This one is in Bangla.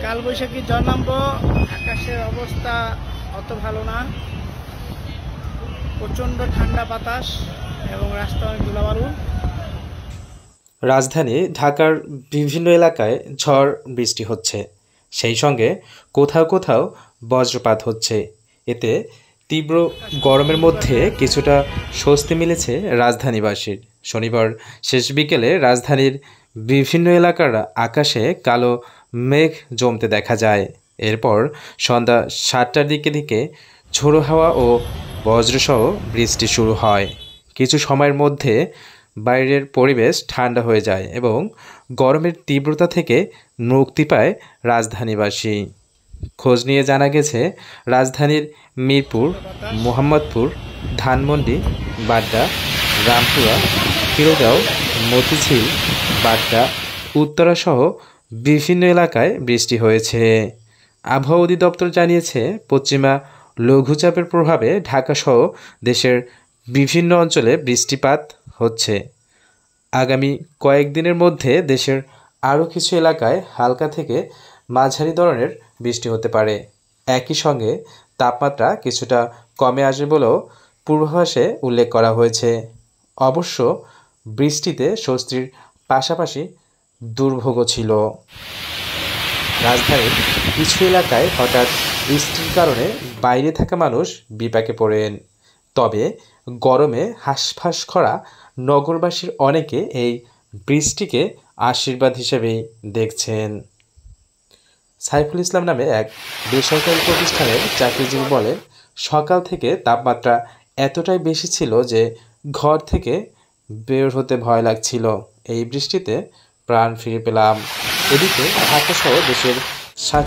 কালবৈশাখী ঝড় নামবো। আকাশের অবস্থা অত ভালো না, প্রচন্ড ঠান্ডা বাতাস এবং রাস্তা অনেক ধুলাবালু। রাজধানী ঢাকার বিভিন্ন এলাকায় ঝড় বৃষ্টি হচ্ছে, সেই সঙ্গে কোথাও কোথাও বজ্রপাত হচ্ছে। এতে তীব্র গরমের মধ্যে কিছুটা স্বস্তি মিলেছে রাজধানীবাসীর। শনিবার শেষ বিকেলে রাজধানীর বিভিন্ন এলাকার আকাশে কালো মেঘ জমতে দেখা যায়। এরপর সন্ধ্যা 7টার দিকে ঝোড়ো হাওয়া ও বজ্রসহ বৃষ্টি শুরু হয়। কিছু সময়ের মধ্যে বাইরের পরিবেশ ঠান্ডা হয়ে যায় এবং গরমের তীব্রতা থেকে মুক্তি পায় রাজধানীবাসী। খোঁজ নিয়ে জানা গেছে, রাজধানীর মিরপুর, মোহাম্মদপুর, ধানমন্ডি, বাড্ডা, রামপুরা, খিলগাঁও, মতিঝিল, বাড্ডা, উত্তরাসহ বিভিন্ন এলাকায় বৃষ্টি হয়েছে। আবহাওয়া অধিদপ্তর জানিয়েছে, পশ্চিমা লঘুচাপের প্রভাবে ঢাকাসহ দেশের বিভিন্ন অঞ্চলে বৃষ্টিপাত হচ্ছে। আগামী কয়েকদিনের মধ্যে দেশের আরও কিছু এলাকায় হালকা থেকে মাঝারি ধরনের বৃষ্টি হতে পারে। একই সঙ্গে তাপমাত্রা কিছুটা কমে আসবে বলেও পূর্বাভাসে উল্লেখ করা হয়েছে। অবশ্য বৃষ্টিতে স্বস্তির পাশাপাশি দুর্ভোগও ছিল। রাজধানীর কিছু এলাকায় হঠাৎ বৃষ্টির কারণে বাইরে থাকা মানুষ বিপাকে পড়েন। তবে গরমে হাঁসফাঁস করা নগরবাসীর অনেকে এই বৃষ্টিকে আশীর্বাদ হিসেবেই দেখছেন। সাইফুল ইসলাম নামে এক বেসরকারি প্রতিষ্ঠানের চাকরিজীবী বলেন, সকাল থেকে তাপমাত্রা এতটাই বেশি ছিল যে ঘর থেকে বের হতে ভয় লাগছিল। এই বৃষ্টিতে প্রাণ ফিরে পেলাম। এদিকে ঢাকাসহ দেশের 7